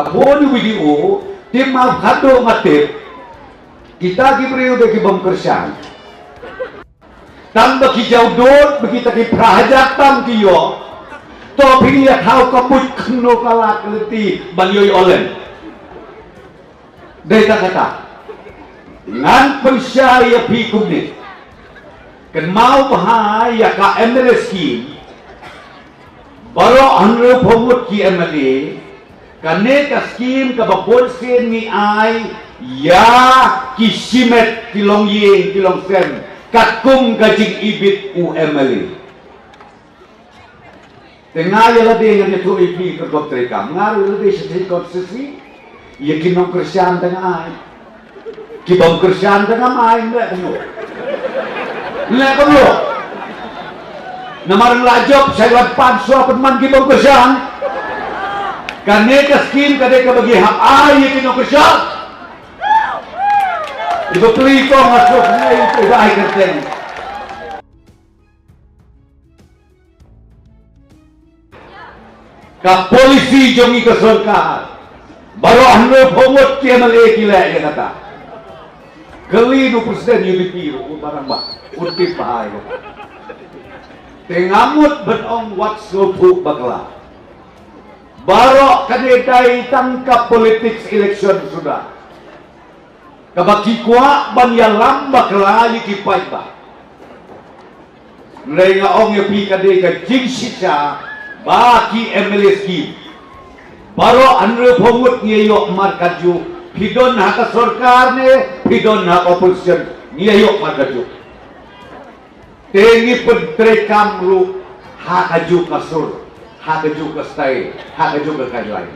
Apun video tim kado ngatip kita kibri udah kibam kersan tambah kijau dot begitu ki prahajatan kiyo to pilih tahu kabut keno kalak leti balioy olen data kata dengan persyaya pikum ni kan mau bahaya ka MLA scheme baru anre pomut ki MLA kane ka scheme ka babolsen ni ay ya kisimet kilong ying kilong sen kakum gajing ibit UMLA tengah yala de ngani tu ipi kergop trekam ngaru yala de sethik konstitusi ya kinong Kristyan tengah ay kibong Kristyan tengah ay nggak kamu namarang lajop saya lapan suapan man kibong Kristyan kane ka scheme kade ka bagi hak ay kinong Kristyan ibu beli kau masuk ni itu dah kerten. Ka polisi jongi ke sarkar baru anu pomot MLA kila dia kata geli nu presiden UDP barang bah utip bahaya tengamut benong wat subuh bakla baru kanedai tangkap politik election sudah kabaki kuat banyak lambak lagi kipai bah mereka orang yang pergi ke jingsita baki MLA scheme baru anu pomot ngeyok markaju pidon hak sarkar ne pidon hak opposition ngeyok markaju tengi pentrekam lu hak aju kasur hak aju ke stay hak aju ke lain